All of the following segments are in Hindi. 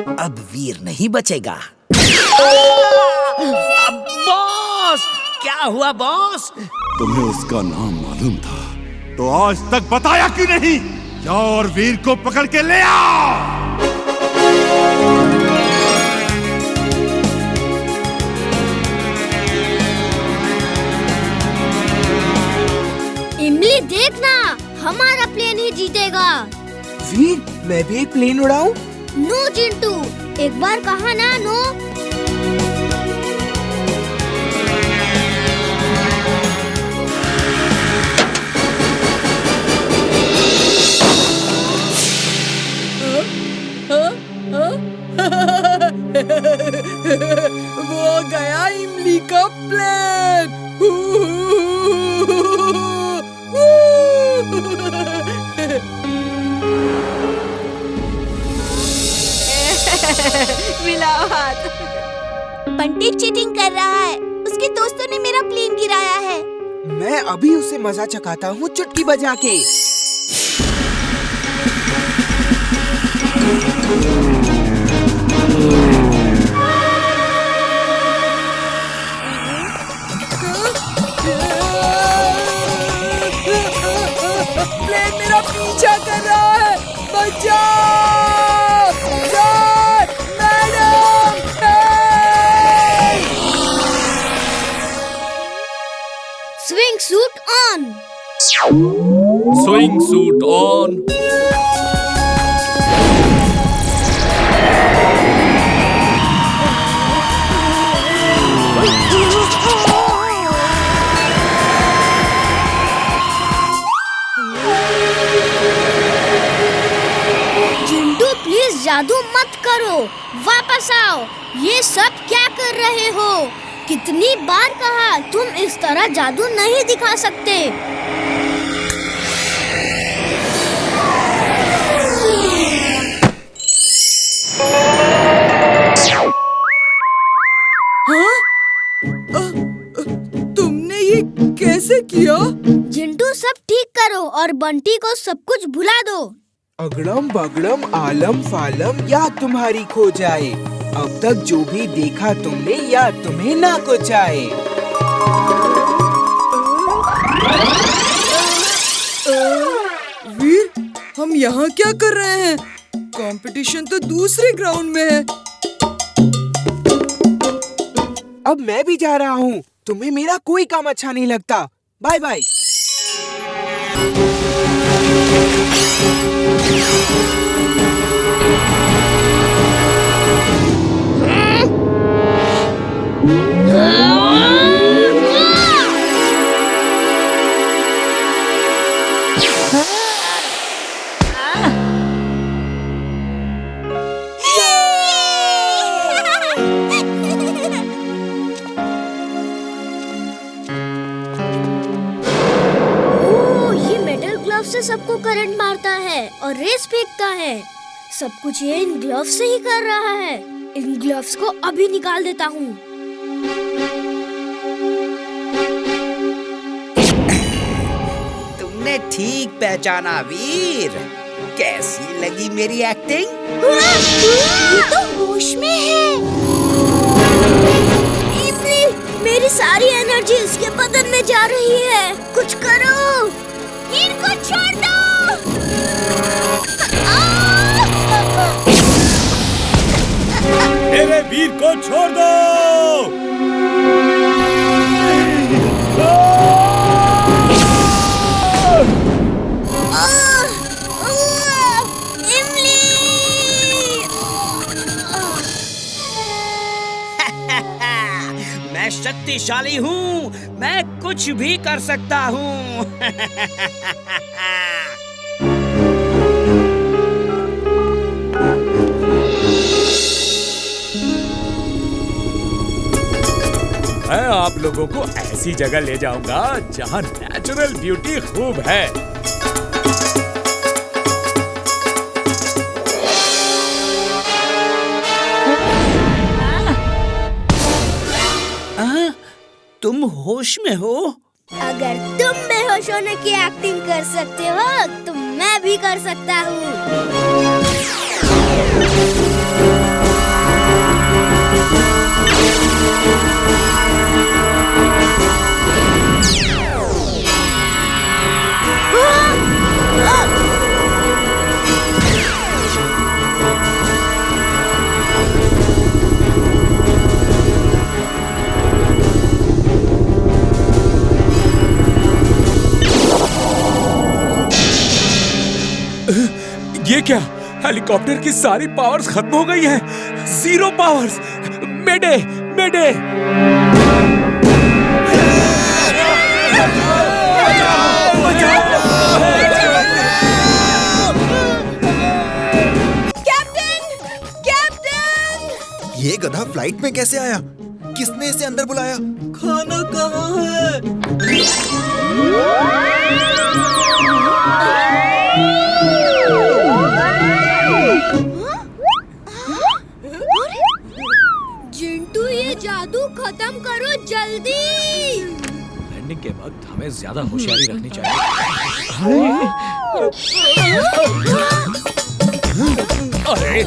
अब वीर नहीं बचेगा। बॉस, क्या हुआ बॉस? तुम्हें उसका नाम मालूम था तो आज तक बताया क्यों नहीं? जाओ और वीर को पकड़ के ले आओ। इमली देखना, हमारा प्लेन ही जीतेगा। वीर, मैं भी एक प्लेन उड़ाऊं? नो चिंटू, एक बार कहा ना नो। वो गया इमली का प्लेन। मिलाओ हाथ। बंटी चीटिंग कर रहा है। उसके दोस्तों ने मेरा प्लेन गिराया है। मैं अभी उसे मजा चखाता हूँ चुटकी बजा के। प्लेन मेरा पीछा कर रहा है। बचाओ! Sir, madam, help! Swing suit on. Swing suit on. जादू मत करो, वापस आओ। ये सब क्या कर रहे हो? कितनी बार कहा, तुम इस तरह जादू नहीं दिखा सकते। हाँ? तुमने ये कैसे किया? जिंटू, सब ठीक करो और बंटी को सब कुछ भुला दो। अगड़म बगड़म आलम फालम याद तुम्हारी खो जाए। अब तक जो भी देखा तुमने याद तुम्हें ना कुछ आए। वीर, हम यहाँ क्या कर रहे हैं? कंपटीशन तो दूसरे ग्राउंड में है। अब मैं भी जा रहा हूँ। तुम्हें मेरा कोई काम अच्छा नहीं लगता। Bye bye. से सबको करंट मारता है और रेस फेंकता है। सब कुछ ये इन ग्लव्स से ही कर रहा है। इन ग्लव्स को अभी निकाल देता हूँ। तुमने ठीक पहचाना वीर। कैसी लगी मेरी एक्टिंग? ये तो होश में है। इमली, मेरी सारी एनर्जी इसके बदन में जा रही है। कुछ करो। वीर को छोड़ दो। मेरे वीर को छोड़ दो। इमली! मैं शक्तिशाली हूँ। मैं कुछ भी कर सकता हूँ। मैं आप लोगों को ऐसी जगह ले जाऊंगा जहाँ नेचुरल ब्यूटी खूब है। तुम होश में हो? अगर तुम बेहोश होने की एक्टिंग कर सकते हो तो मैं भी कर सकता हूँ। क्या? हेलीकॉप्टर की सारी पावर्स खत्म हो गई हैं। 0 पावर्स। मेडे, मेडे। ये गधा फ्लाइट में कैसे आया? किसने इसे अंदर बुलाया? खाना कहाँ है? जिंटू, ये जादू खत्म करो जल्दी। लैंडिंग के वक्त हमें ज्यादा होशियारी रखनी चाहिए। अरे,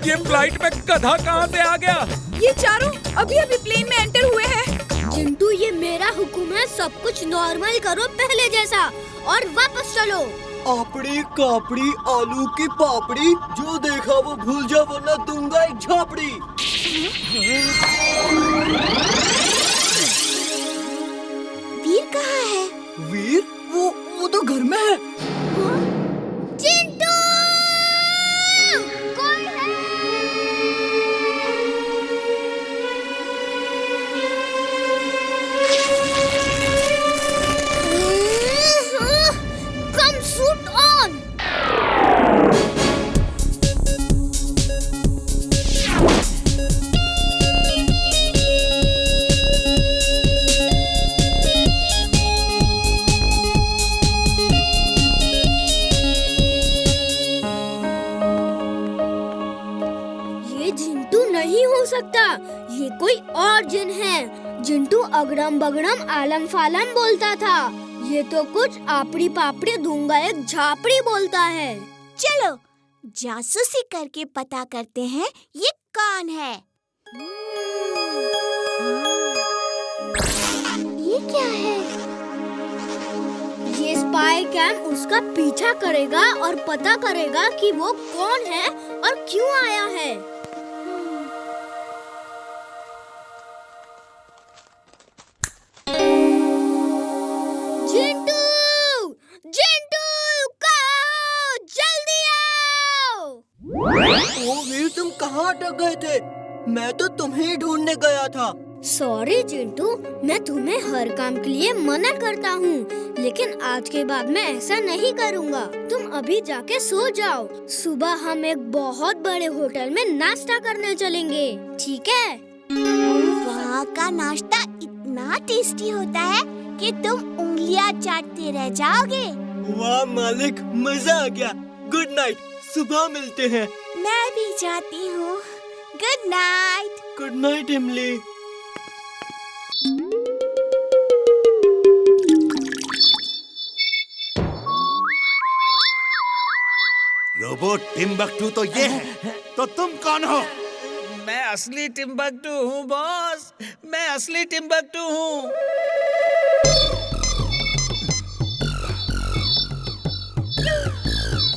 ये फ्लाइट में गधा कहाँ से आ गया? ये चारों अभी अभी प्लेन में एंटर हुए हैं। जिंटू, ये मेरा हुक्म है, सब कुछ नॉर्मल करो पहले जैसा और वापस चलो। आपड़ी कापड़ी आलू की पापड़ी, जो देखा वो भूल जा वरना दूंगा एक झापड़ी। वीर कहाँ है? वीर? वो तो घर में है। जिंटू! कौन है? Come shoot on! ये जिंटू नहीं हो सकता, ये कोई और जिन है। जिंटू अगड़म बगड़म आलम फालम बोलता था, ये तो कुछ आपड़ी पापड़ी दूंगा एक झापड़ी बोलता है। चलो जासूसी करके पता करते हैं ये कौन है। ये क्या है? ये स्पाई कैम उसका पीछा करेगा और पता करेगा कि वो कौन है और क्यों आया है। जिंटू! जिंटू! कहाँ? जल्दी आओ! ओ वीर, तुम कहाँ अटक गए थे? मैं तो तुम्हें ही ढूंढने गया था। सॉरी जिंटू, मैं तुम्हें हर काम के लिए मना करता हूँ, लेकिन आज के बाद मैं ऐसा नहीं करूँगा। तुम अभी जाके सो जाओ, सुबह हम एक बहुत बड़े होटल में नाश्ता करने चलेंगे, ठीक है? वहाँ का नाश्ता इतना टेस्टी होता है कि तुम उंगलियाँ चाटते रह जाओगे। वाह मालिक, मजा आ गया। गुड नाइट, सुबह मिलते हैं। मैं भी जाती हूँ। Good night. गुड नाइट इमली। रोबोट टिम्बकटू तो ये है, तो तुम कौन हो? मैं असली टिम्बकटू हूँ बॉस, मैं असली टिम्बकटू हूँ।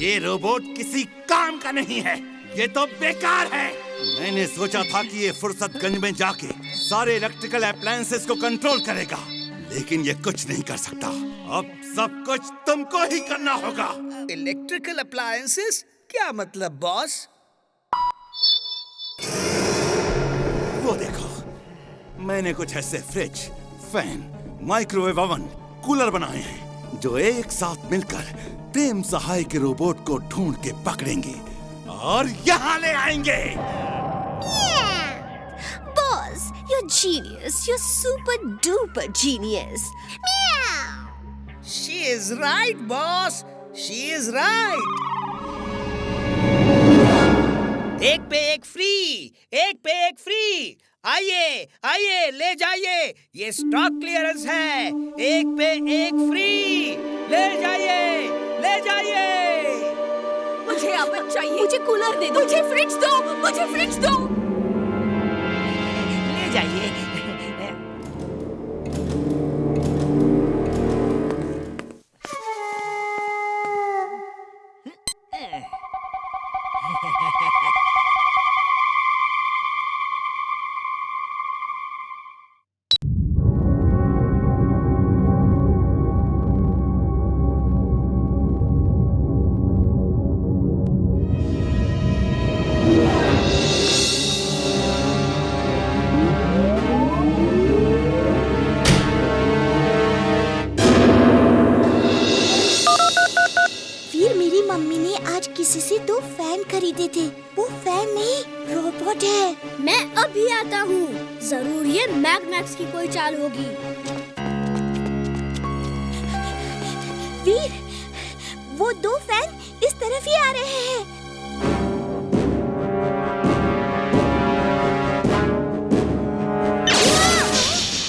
ये रोबोट किसी काम का नहीं है, ये तो बेकार है। मैंने सोचा था कि ये फुर्सतगंज में जाके सारे इलेक्ट्रिकल अप्लायंसेस को कंट्रोल करेगा, लेकिन ये कुछ नहीं कर सकता। अब सब कुछ तुमको ही करना होगा। Electrical appliances? क्या मतलब बॉस? वो देखो, मैंने कुछ ऐसे fridge, fan, microwave oven, cooler बनाए हैं जो एक साथ मिलकर प्रेम सहाय के रोबोट को ढूंढ के पकड़ेंगे और यहाँ ले आएंगे। Boss, you're genius. You're super duper genius. Meow. She is right, boss. She is right. एक पे एक फ्री, एक पे एक फ्री। आइए, आइए, ले जाइए। ये स्टॉक क्लियरेंस है। एक पे एक फ्री। ले जाइए, ले जाइए। मुझे अमन चाहिए। मुझे कूलर दे दो। मुझे फ्रिज दो। मुझे फ्रिज दो। ले जाइए। रोबोट है। मैं अभी आता हूँ। जरूर ये मैग्नैक्स की कोई चाल होगी। वीर, वो 2 फैन इस तरफ ही आ रहे हैं।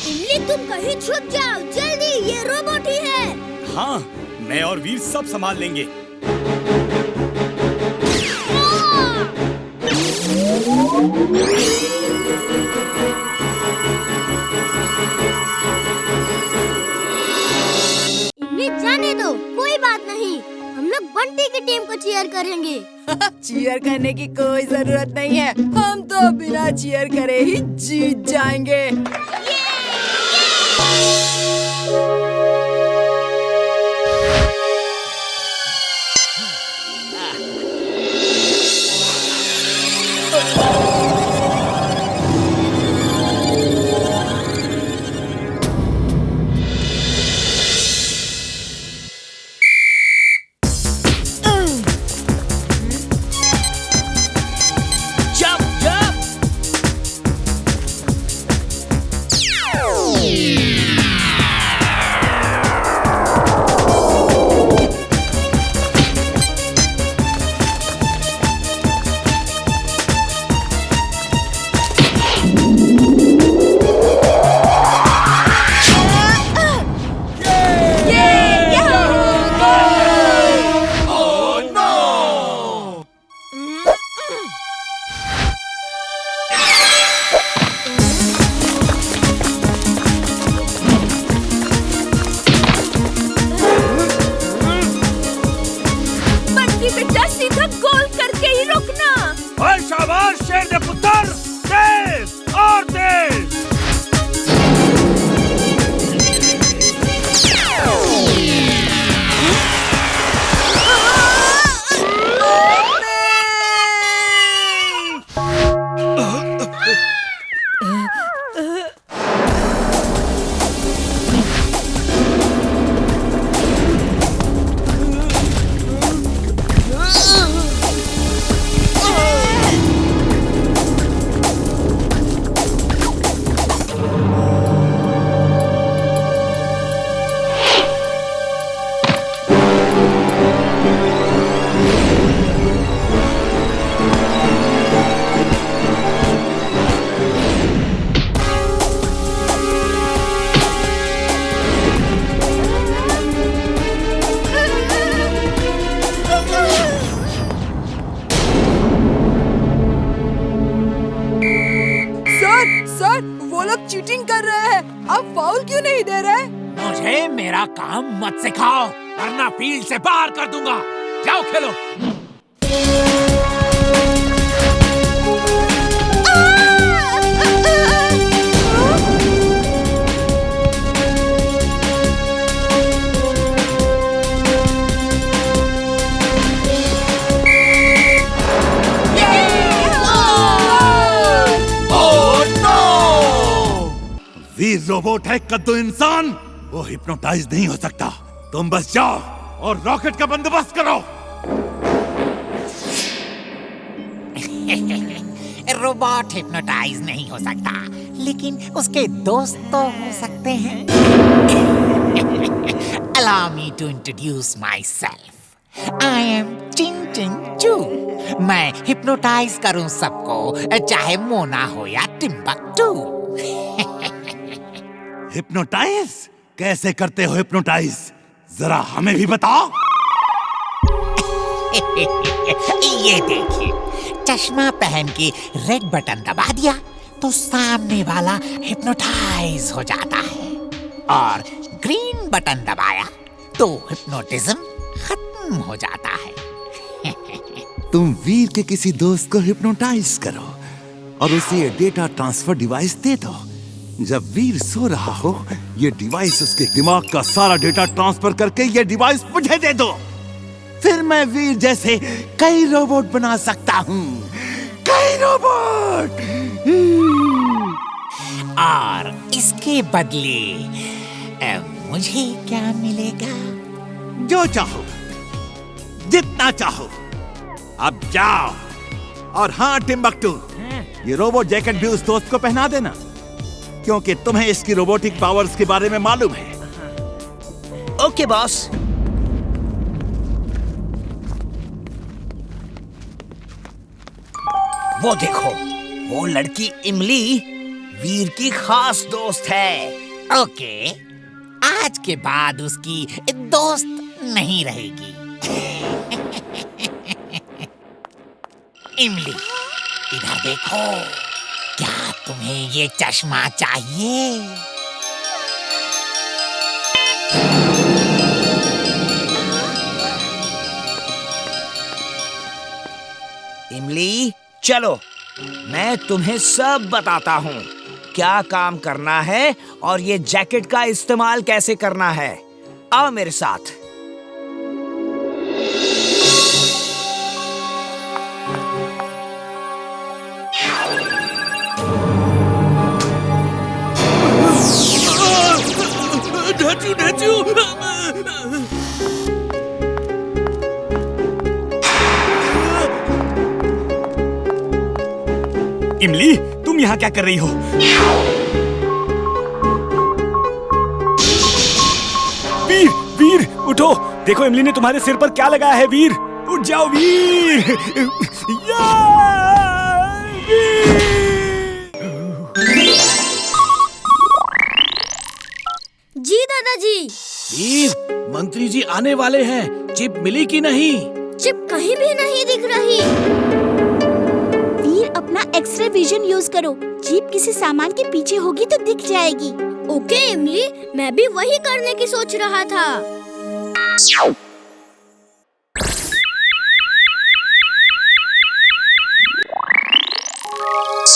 इमली, तुम कहीं छुप जाओ जल्दी, ये रोबोट ही है। हाँ, मैं और वीर सब संभाल लेंगे। इमली, जाने दो, कोई बात नहीं। हम लोग बंटी की टीम को चीयर करेंगे। चीयर करने की कोई जरूरत नहीं है, हम तो बिना चीयर करे ही जीत जाएंगे। शाबाश शेर के पुत्र, तेज और तेज। चीटिंग कर रहे हैं, आप फाउल क्यों नहीं दे रहे? मुझे मेरा काम मत सिखाओ, वरना फील्ड से बाहर कर दूंगा। जाओ खेलो। वीर रोबोट है, कद्दू इंसान, वो हिप्नोटाइज नहीं हो सकता। तुम बस जाओ और रॉकेट का बंदोबस्त करो। रोबोट हिप्नोटाइज नहीं हो सकता, लेकिन उसके दोस्त तो हो सकते हैं। Allow me to introduce myself. I am tin tin चू। मैं हिप्नोटाइज करूं सबको, चाहे मोना हो या टिम्बकटू। हिप्नोटाइज? कैसे करते हो हिप्नोटाइज? जरा हमें भी बताओ। ये देखिए, चश्मा पहन के रेड बटन दबा दिया तो सामने वाला हिप्नोटाइज हो जाता है, और ग्रीन बटन दबाया तो हिप्नोटिज्म खत्म हो जाता है। तुम वीर के किसी दोस्त को हिप्नोटाइज करो और उसे ये डेटा ट्रांसफर डिवाइस दे दो। जब वीर सो रहा हो, ये डिवाइस उसके दिमाग का सारा डेटा ट्रांसफर करके ये डिवाइस मुझे दे दो। फिर मैं वीर जैसे कई रोबोट बना सकता हूँ, कई रोबोट। और इसके बदले मुझे क्या मिलेगा? जो चाहो, जितना चाहो। अब जाओ। और हाँ टिम्बकटू, ये रोबोट जैकेट भी उस दोस्त को पहना देना, क्योंकि तुम्हें इसकी रोबोटिक पावर्स के बारे में मालूम है। Okay boss. वो देखो, वो लड़की इमली वीर की खास दोस्त है। ओके, आज के बाद उसकी दोस्त नहीं रहेगी। इमली, इधर देखो, क्या तुम्हें ये चश्मा चाहिए? इमली, चलो मैं तुम्हें सब बताता हूँ क्या काम करना है और ये जैकेट का इस्तेमाल कैसे करना है। आओ मेरे साथ। इमली, तुम यहाँ क्या कर रही हो? वीर, वीर, उठो। देखो इमली ने तुम्हारे सिर पर क्या लगाया है। वीर, उठ जाओ वीर। या, वीर। जी दादाजी। वीर, मंत्री जी आने वाले हैं। चिप मिली कि नहीं? चिप कहीं भी नहीं दिख रही। वीर, अपना एक्सरे विजन यूज करो। चिप किसी सामान के पीछे होगी तो दिख जाएगी। ओके इमली, मैं भी वही करने की सोच रहा था।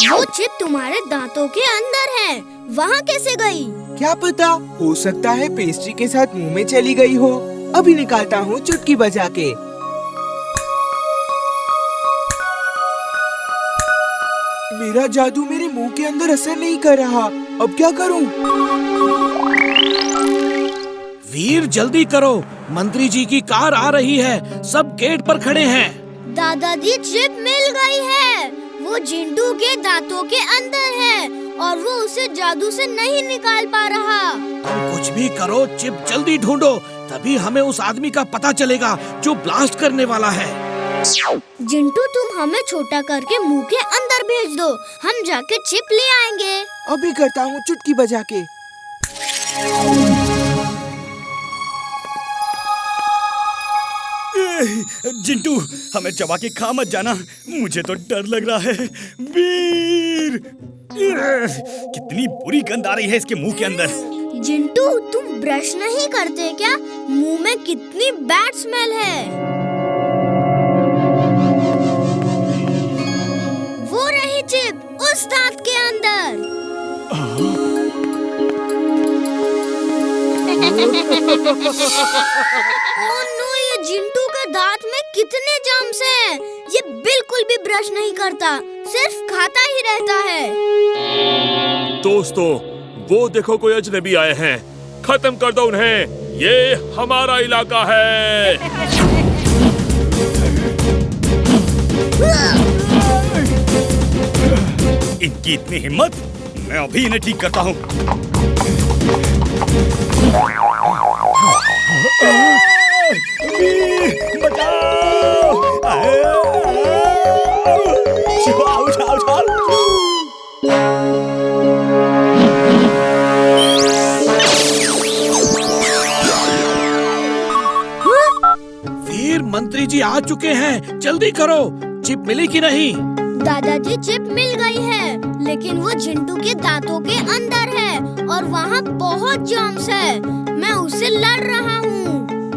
वो चिप तुम्हारे दांतों के अंदर है, वहाँ कैसे गई? क्या पता, हो सकता है पेस्ट्री के साथ मुंह में चली गई हो। अभी निकालता हूँ चुटकी बजा के। मेरा जादू मेरे मुंह के अंदर असर नहीं कर रहा। अब क्या करूँ? वीर, जल्दी करो, मंत्री जी की कार आ रही है। सब गेट पर खड़े हैं। दादाजी, चिप मिल गई है। वो जिंटू के दांतों के अंदर है और वो उसे जादू से नहीं निकाल पा रहा। तुम कुछ भी करो, चिप जल्दी ढूंढो, तभी हमें उस आदमी का पता चलेगा जो ब्लास्ट करने वाला है। जिंटू, तुम हमें छोटा करके मुंह के अंदर भेज दो, हम जाके चिप ले आएंगे। अभी करता हूँ चुटकी बजा के। जिंटू, हमें चबा के खा मत जाना, मुझे तो डर लग रहा है। वीर, कितनी बुरी गंध आ रही है इसके मुंह के अंदर। जिंटू, तुम ब्रश नहीं करते क्या? मुंह में कितनी बैड स्मेल है। वो रही चिप उस दांत के अंदर। ओह नो, ये जिंटू के दांत में कितने जर्म्स हैं। ये बिल्कुल भी ब्रश नहीं करता, सिर्फ खाता ही रहता है। दोस्तों, वो देखो कोई अजनबी आए हैं। खत्म कर दो उन्हें, ये हमारा इलाका है। इनकी इतनी हिम्मत, मैं अभी इन्हें ठीक करता हूँ। बचाओ! वीर, मंत्री जी आ चुके हैं, जल्दी करो। चिप मिली कि नहीं? दादाजी, चिप मिल गई है, लेकिन वो जिंटू के दांतों के अंदर है और वहाँ बहुत जर्म्स है। मैं उससे लड़ रहा हूँ।